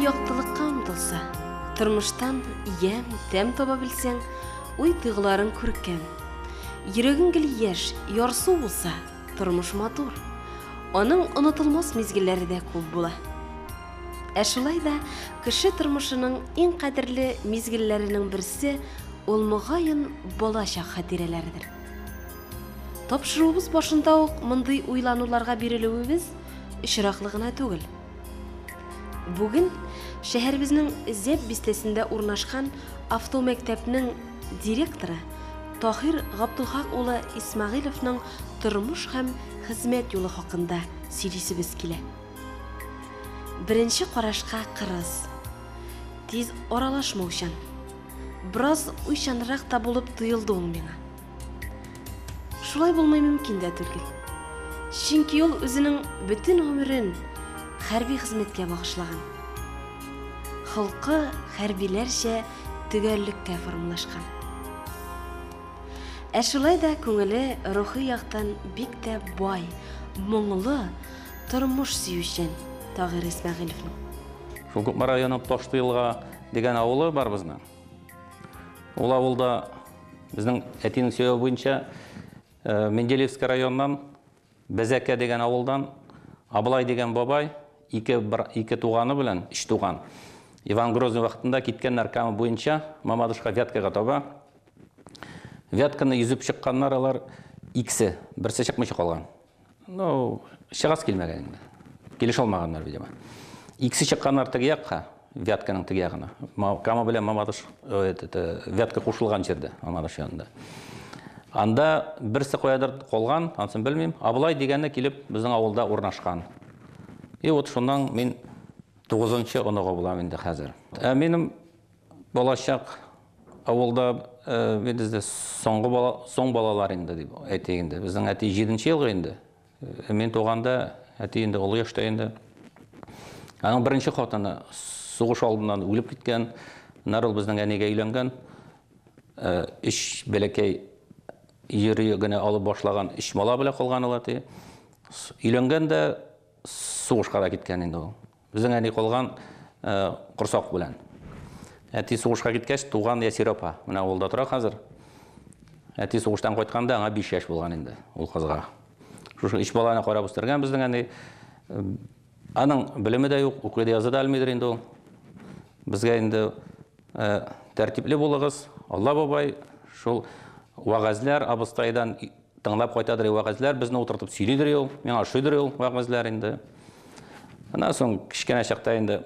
яктылыкка омтылса, тормыштан ям, тәм таба белсәң, уй тыгыларын күркәм. Йөрәгең гел яшь, ярсу булса, тормыш матур. Аның онытылмас мизгелләре дә күп була. Шулай да кеше тормышының иң кадерле мизгелләренең берсе ул мөгаен балачак хатирәләрдер. Тапшыруыбыз башында ук мондый уйлануларга бирелүебез очраклы гына түгел. Бүген шәһәребезнең Зәп бистәсендә урнашкан автомәктәпнең директоры Тахир Габдулхак улы Исмәгыйловның тормыш һәм хезмәт юлы хакында сөйлисебез килә. Беренче карашка кырыс, тиз аралашмаучан, бераз уйчанрак та булып тоелды ул миңа. Шулай булмый мөмкин дә түгел. Чөнки ул үзенең бөтен гомерен хәрби хезмәткә багышлаган. Халкы хәрбиләрчә төгәллеккә формалашкан. Шулай да күңеле рухи яктан бик тә бай, моңлы, тормыш сөючән Тагир Исмәгыйловның. Шул Күпме районы Таштыйлга дигән авылы бар безнең. Ул авылда безнең әтинең сөйләү буенча Менделевский районнан Бәзәкә дигән авылдан Абылай дигән бабай ике туганы белән, өч туган. Иван Грозный вакытында киткәннәр камы буенча Мамадышка Вяткага таба. Вятканы йөзеп чыкканнар алар икесе, берсе чыкмыйча калган. Чыгас килмәгән инде. Килеш алмаганнар, видимо. Икесе чыкканнар теге якка, Вятканың теге ягына. Кама белән Мамадыш Вятка кушылган җирдә, Мамадыш янында. Анда берсе куядыр калган, ансын белмим. Абылай дигәнне килеп безнең авылда урнашкан. Вот шуннан мин 9-нчы онога булам инде хәзер. Минем балачак авылда бездә соң балалар инде дип әйтик инде. Безнең әти 7-нче елгы инде. Мин туганда әти инде олы яшьтә инде. Аның беренче хатыны сугыш алдыннан үлеп киткән. Нарыл безнең әнигә өйләнгән. 3 бәләкәй йөри генә алып башлаган 3 бала белән калган ул әти. Өйләнгән дә сугышка да киткән инде ул. Безнең әни калган курсак белән. Әти сугышка киткәч, туган Ясиропа. Менә авылда тора хәзер. Әти сугыштан кайтканда аңа 5 яшь булган инде ул кызга. Шушы 3 баланы карап үстергән безнең әни. Аның белеме дә юк, укый да яза да алмыйдыр инде ул. Безгә инде тәртипле булыгыз. Алла бабай шул вагазлар абыстайдан тыңлап кайтадыр вагазлар безне утыртып сөйлидер ул. Миңа шуйдыр ул вагазлар инде. Аннан соң кичкенә чакта инде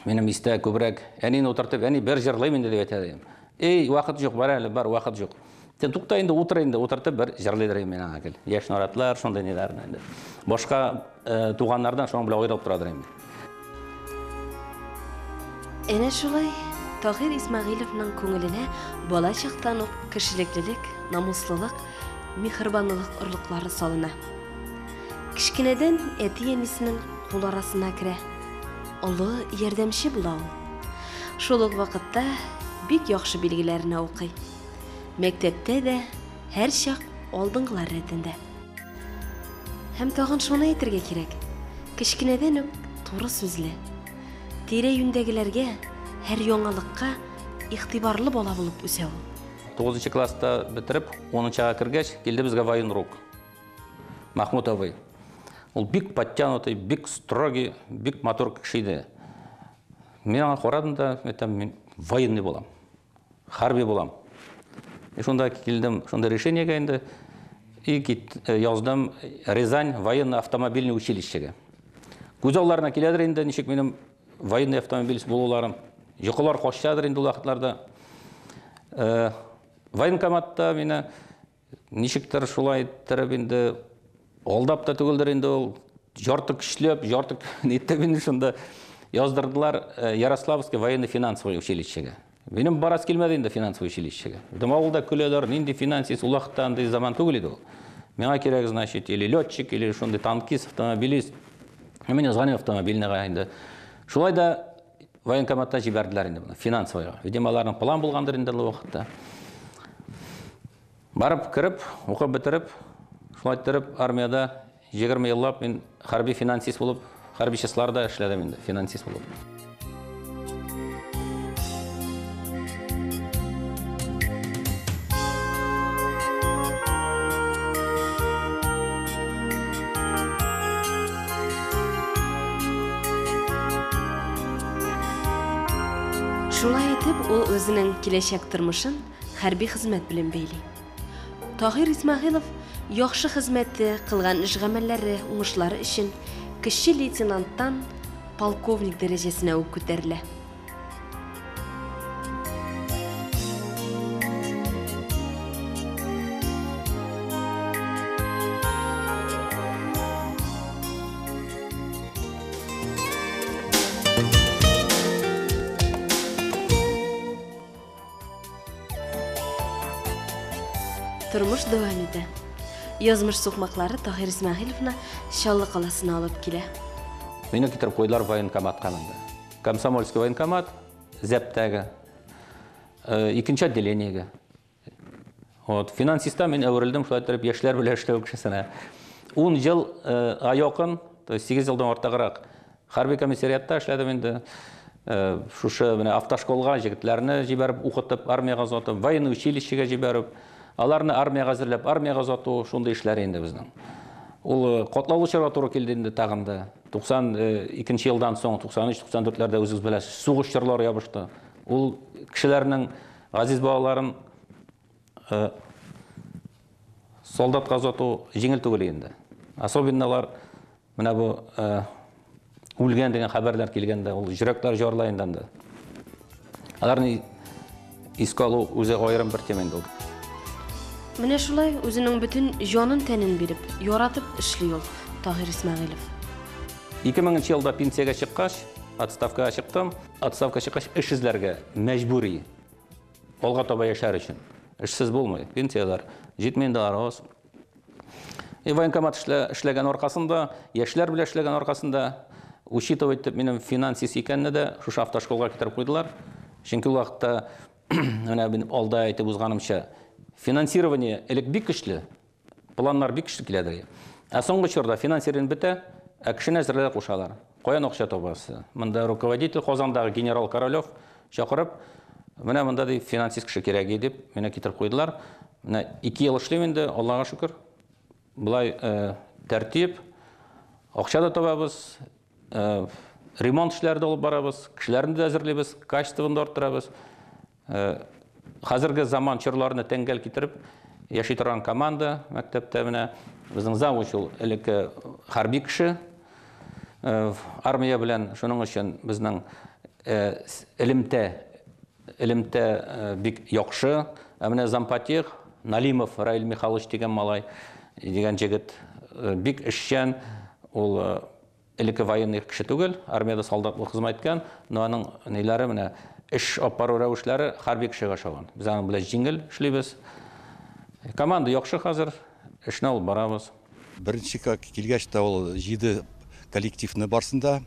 минем истә күбрәк әнине утыртып, әни бер җырлыйм инде дип әйтәдем. Эй, вакыт юк, бар әле, бар вакыт юк. Сен тукта инде, утыр инде, утыртып бер җырлыйдыр мин аңа кел. Яшь наратлар, шундый ниләрне инде. Башка туганнардан шуның белән аерылып торадыр инде. Әнә шулай Тагир Исмәгыйловның күңеленә бала чактан ук кешелеклелек, намуслылык, михрибанлык орлыклары салына. Кичкенәдән әти-әнисенең кул арасына керә. Олы ярдәмче була ул. Шул ук вакытта бик яхшы билгеләрне укый. Мәктәптә дә һәр чак алдынгылар рәтендә. Һәм тагын шуны әйтергә кирәк. Кичкенәдән үк туры сүзле. Тирә-юньдәгеләргә, һәр яңалыкка игътибарлы бала булып үсә ул. 9-нчы класста бетереп, 10-нчыга кергәч, килде безгә военрук. Махмутовый. Ул бик подтянутый, бик строгий, бик матур кеше иде. Мин аңа карадым да, мин военный булам. Хәрби булам. Шунда килдем, шунда решениегә инде. Яздым Рязань военный автомобильный училищеге. Күз алларына киләдер инде, ничек минем военный автомобилист булуларым. Йокылар качадыр инде ул вакытларда. Военкоматта мине ничектер шулай иттереп инде алдап та түгелдер инде ул. Ярты кишләп, ярты нитте мине шунда яздырдылар Ярославский военно-финансовый училищеге. Минем барас килмәде инде финансовый училищеге. Авылда көләләр, нинди финансист, ул вакытта андый заман түгел иде ул. Миңа кирәк, значит, или летчик, или шундый танкист, автомобилист. Менә звоню автомобильныйга инде. Шулай да военкоматта җибәрделәр инде буны, финансовыйга. Видимо, аларның план булгандыр инде ул вакытта. Барып кирип, укып бетереп, шулай иттереп армияда 20 еллап мин хәрби финансист булып, хәрби числарда эшләдем инде, финансист булып. Шулай итеп, ул өзенең киләчәк тормышын хәрби хезмәт белән бәйли. Таһир Исмәгыйлов яхшы хезмәте, кылган эш гамәлләре, уңышлары өчен кече лейтенанттан полковник дәрәҗәсенә үк күтәрелә. Тормыш дәвам итә. Язмыш сукмаклары Таһир Исмәгыйловны Чаллы каласына алып килә. Мине китереп куйдылар военкоматка монда. Комсомольский военкомат, Зәптәге, икенче отделениегә. Финансиста мин әверелдем, шулай итеп яшьләр белән эшләү кешесенә. 10 ел якын, то есть 8 елдан артыграк хәрби комиссариатта эшләдем инде. Шушы менә автошколга җегетләрне җибәреп укытып, армияга озатып, военный училищега җибәреп, аларны армияга әзерләп, армияга озату шундый эшләр инде безнең. Ул катлаулычарга туры килде инде тагын да. 92 елдан соң 93-94ләрдә үзегез беләсез, сугыш чорлары ябышты. Ул кешеләрнең газиз балаларын солдатка озату җиңел түгел инде. Особенналар менә бу үлгән дигән хәбәрләр килгәндә, ул йөрәкләр җарлай инде. Аларны искалу үзе аерым бер тема инде. Менә шулай үзенең бөтен җанын тәнен биреп, яратып эшли ул Таһир Исмәгыйлов. 2000 елда пенсиягә чыккач, отставкага чыктым. Отставка чыккач эш эзләргә мәҗбүри. Алга таба яшәр өчен. Эшсез булмый. Пенсиялар $7000. Военкомат эшләгән аркасында, яшьләр белән эшләгән аркасында, учитывать итеп минем финансист икәнне дә шушы автошколга китереп куйдылар. Чөнки ул вакытта менә мин алда әйтеп узганымча, финансирование элек бик көчле, планнар бик көчле киләдер. Соңгы чорда финансирование бетә, кешене әзерләргә кушалар. Каян акча табасы? Монда руководитель Казандагы генерал Королев чакырып, менә монда ди финансист кеше кирәк дип, менә китереп куйдылар. Менә 2 ел эшлим инде, Аллага шөкер. Булай тәртип, акча да табабыз, ремонт эшләрендә алып барабыз, кешеләрне дә әзерлибез, качествоны арттырабыз. Хәзерге заман чорларына тәңгәл китереп, яши торган команда мәктәптә менә безнең завуч ул элекке хәрби кеше. Армия белән шуның өчен безнең элемтә бик яхшы. Менә зампотех Налимов Раил Михайлович дигән малай, дигән җегет бик эшчән, ул элекке военный кеше түгел, армияда солдатлык хезмәт иткән, но аның ниләре менә эш апару рәвешләре хәрби кешегә ошаган. Без аның белән җиңел эшлибез. Команда яхшы хәзер, эшне алып барабыз. Беренче килгәч тә ул җиде коллективны барсында,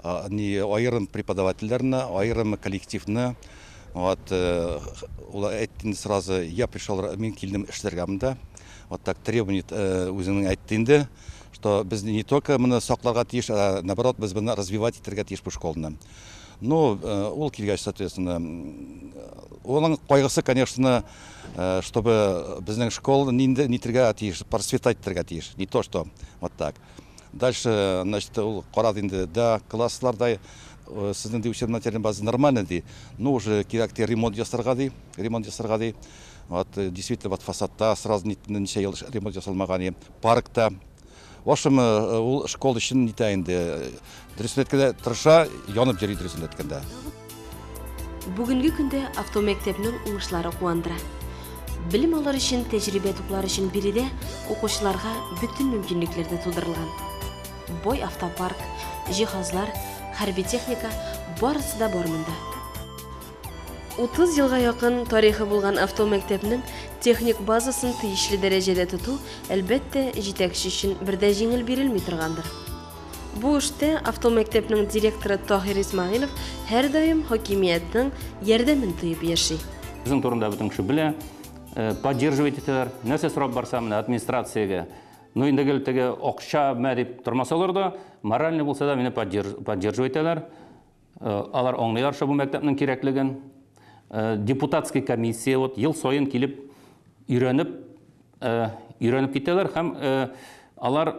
айрым преподавательләрне, айрым коллективны, ул әйтте сразу, я пришел, мин килдем эшләргә монда. Вот так требование үзенең әйтте инде, что без не только моны сакларга тиеш, а наоборот без моны развивать итәргә тиеш бу школны. Ну, ул килгәч, соответственно, оның кайгысы, конечно, чтобы безнең школа нитергә тиеш, просветать итәргә тиеш, не то что вот так. Дальше, значит, ул карады инде, да, классларда сезнең ди учебный материал базы нормально ди, но уже кирәк ди ремонт ясарга ди. Вот действительно вот фасадта сразу ничә ел ремонт ясалмаган, паркта. В общем, ул школа өчен нитә инде. Дөресен әйткәндә, тырыша, янып йөри дөресен әйткәндә. Бүгенге көндә автомәктәпнең уңышлары куандыра. Билим алар өчен, тәҗрибә туплар өчен биредә укучыларга бүтән мөмкинлекләр тудырылган. Бой автопарк, җиһазлар, хәрби техника барысы да бар монда. 30 елга якын тарихы булган автомәктәпнең техник базасын тиешле дәрәҗәдә тоту, әлбәттә, җитәкче өчен бердә җиңел бирелми торгандыр. Бу эштә автомәктәпнең директоры Таһир Исмәгыйлов һәр даим хакимияттың ярдәмен тоеп яши. Безнең турында бөтен кеше белә, поддерживать итәләр. Нәрсә сорап барсам, администрациягә, ну инде гел теге акча мәдип тормасалар да, моральный булса да мине поддерживать итәләр. Алар аңлыйлар шу бу мәктәпнең кирәклеген. Депутатский комиссия ел сайын килеп өйрәнеп китәләр һәм алар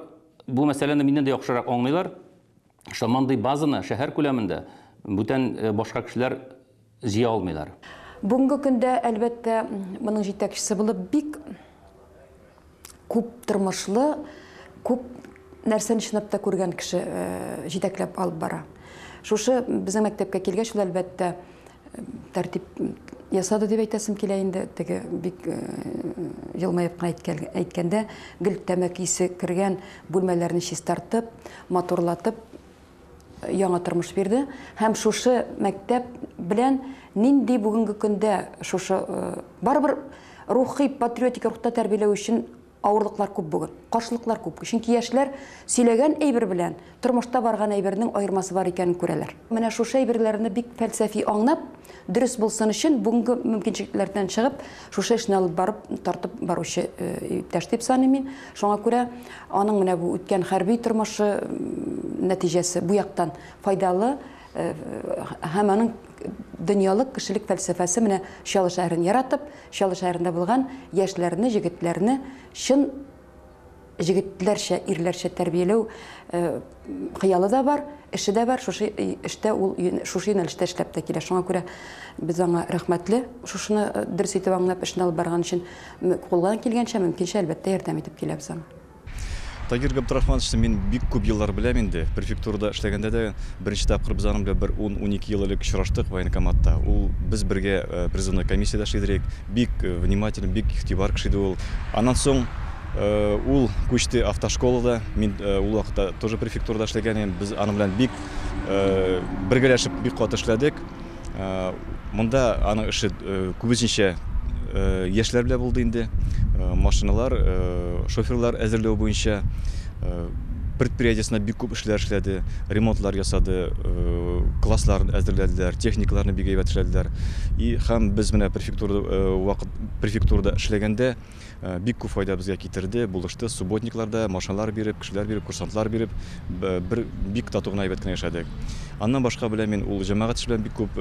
бу мәсьәләне миннән дә яхшырак аңлыйлар. Шамандай базаны шәһәр күләмендә бүтән башка кешеләр жия алмайлар. Бүгінгі күндә әлбәттә моның җитәкчесе булып бик күп тормышлы, күп нәрсәне чынлап та күргән кеше җитәкләп алып бара. Шушы безнең мәктәпкә килгәч, ул әлбәттә тәртип ясады дип әйтәсем килә инде. Теге бик елмаеп әйткәндә, гел тәмәке исе кергән бүлмәләрне чистартып, моторлатып яңа тормыш бирде. Һәм шушы мәктәп белән нинди бүгенге көндә шушы барбыр рухи, патриотик рухта тәрбияләү өчен авырлыклар күп бүген, каршылыклар күп. Чөнки яшьләр сөйләгән әйбер белән тормышта барган әйбернең аермасы бар икәнен күрәләр. Менә шушы әйберләрне бик фәлсәфи аңлап, дөрес булсын өчен бүгенге мөмкинлекләрдән чыгып, шушы эшне алып барып тартып баручы иптәш дип саныйм мин. Шуңа күрә аның менә бу үткән хәрби тормышы нәтиҗәсе бу яктан файдалы һәм аның дөньялык кешелек фәлсәфәсе менә Чаллы шәһәрен яратып, Чаллы шәһәрендә булган яшьләрне, җегетләрне чын җегетләрчә, ирләрчә тәрбияләү хыялы да бар, эше дә бар. Шушы эштә ул шушы юнәлештә эшләп тә килә. Шуңа күрә без аңа рәхмәтле. Шушыны дөрес итеп аңлап эшне алып барган өчен кулдан килгәнчә мөмкинчә әлбәттә ярдәм итеп киләбез аңа. Тагир Габдрахмановичны мен бик күп еллар беләм инде. Префектурада эшләгәндә дә беренче тапкыр біз аның белән 10-12 ел элек очраштык военкоматта. Ул без бергә призывной комиссияда эшлидек. Бик внимательный, бик игътибар кеше иде ул. Аннан соң ул күчте автошколада. Мин ул вакытта тоже префектурада эшләгән идем. Без аның белән бик бергәләшеп бик каты эшләдек. Монда аның эше күбесенчә яшьләр белән булды инде. Машиналар, шоферлар әзерләү буенча предприятиесына бик күп эшләр эшләде, ремонтлар ясады, классларын әзерләделәр, техникаларны бик әйбәт эшләделәр. И һәм без менә префектурада эшләгәндә бик күп файда безгә китерде, булышты, субботникларда машиналар биреп, кешеләр биреп, курсантлар биреп, бик тату гына әйбәт кенә яшәдек. Аннан башка белән мин ул җәмәгать эше белән бик күп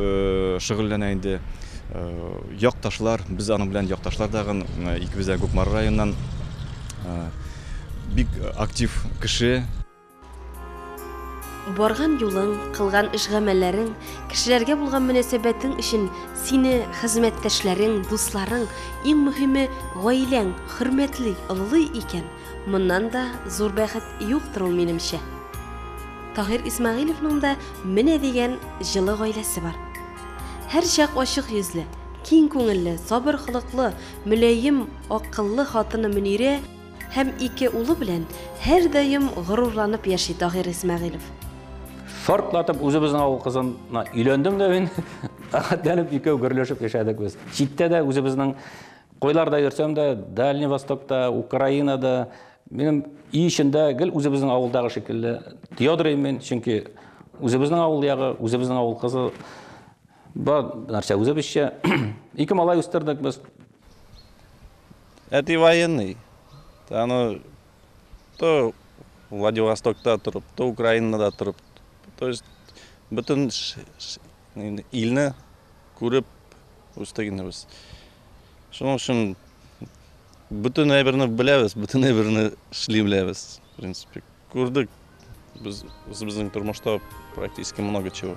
шөгыльләнә инде. Якташлар, biz аның белән якташлар дагы икебез дә Күкмар районыннан бик актив кеше. Барган юлың, кылган эш-гамәлләрең, кешеләргә булган мөнәсәбәтең өчен сине хезмәттәшләрең, дусларың, иң мөһиме гаиләң хөрмәтле, олылы икән. Моннан да зур бәхет юктыр ул минемчә. Таһир Исмәгыйлевның да менә дигән җылы гаиләсе бар. Һәр чак ачык йөзле, киң күңелле, сабыр хылыклы, мөләйим, акыллы хатыны Мөнирә һәм ике улы белән һәр даим горурланып яши Таһир Исмәгыйлев. Шартлатып үзебезнең авыл кызына өйләндем дә мин. Ахатланып икәү гөрләшеп яшәдек без. Читтә дә үзебезнең койларда йөрсәм дә, Дальний Востокта, Украинада, минем ишендә гел үзебезнең авылдагы шикелле Теодорым мен, чөнки үзебезнең авыл ягы, үзебезнең авыл кызы бар нәрсә үзебезчә. Ике малай үстердек без. Әти военный. Аны то Владивостокта торып, то Украинада торып. То есть бөтен илне күреп үстегенбез. Шуның өчен бөтен әйберне беләбез, бөтен әйберне эшлибез. В принципе, күрдек без үзебезнең тормышта практически много чего.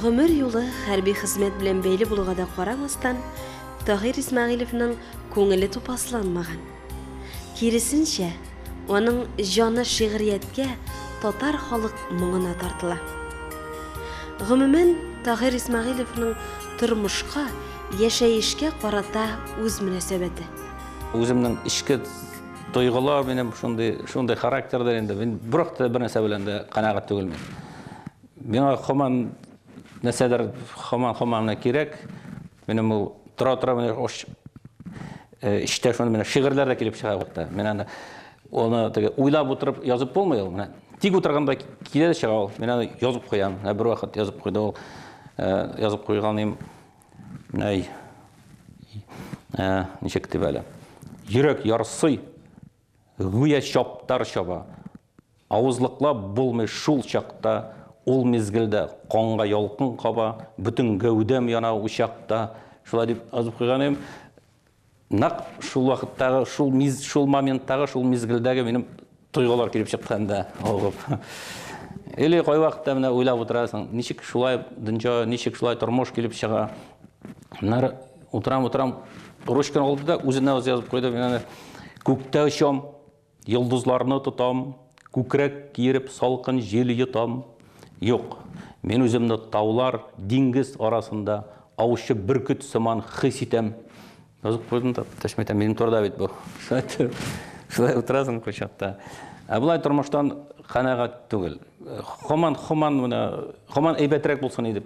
Гомер юлы хәрби хезмәт белән бәйле булуга да карамастан, Таһир Исмәгыйлевның күңеле тупасланмаган. Киресенчә, аның җаны шигърияткә, татар халык моңына тартыла. Гомумән, Таһир Исмәгыйлевның тормышка, яшәешкә карата үз мөнәсәбәте. Үземнең ичке тойгылар минем шундый характердә инде. Мин бирәктә бер нәрсә белән дә канәгать түгелмен. Миңа һаман нәрсәдер һаман кирәк. Минем ул тора менә иштә шуны менә шигырьләр дә килеп чыга вакытта. Мен аны оны теге уйлап утырып язып булмый ул. Менә тик утырганда килә дә чыга ул. Мен аны язып куям. Бер вакыт язып куйды ул. Язып куйганым нәй ничек дип әле. Йөрәк ярсый, гүя чаптар чаба. Авызлыклап булмый шул чакта, ул мизгелдә канга ялкын каба, бүтән гәүдәм яна учакта. Шулай дип язып куйганым. Нак шул вакыттагы, шул моменттагы, шул мизгелдәге минем тойгылар килеп чыкканда, Или кай вакытта менә уйлап утырасың, ничек шулай дөнья, ничек шулай тормыш килеп чыга. Менә утырам, ручканы алды да үзенә үзе язып куйды. Мен күктә очам, йолдызларны тотам, күкрәк киереп салкын җил йотам. Юк, мен үземне таулар, диңгез арасында аучы бөркет сыман хис итәм. Язып куйдым да, тәшмәйтәм, минем турыда бит бу. Шулай утырасың кочакта. Ә булай тормыштан канәгать түгел. Хаман әйбәтрәк булсын иде.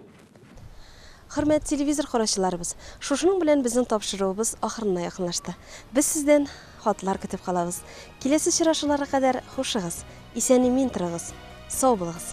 Хөрмәт телевизор караучыларыбыз, шушының белән безнең тапшыруыбыз ахырына якынлашты. Без сездән хатлар көтеп калабыз. Киләсе очрашуларга кадәр хушыгыз, исән-имин торыгыз, сау булыгыз.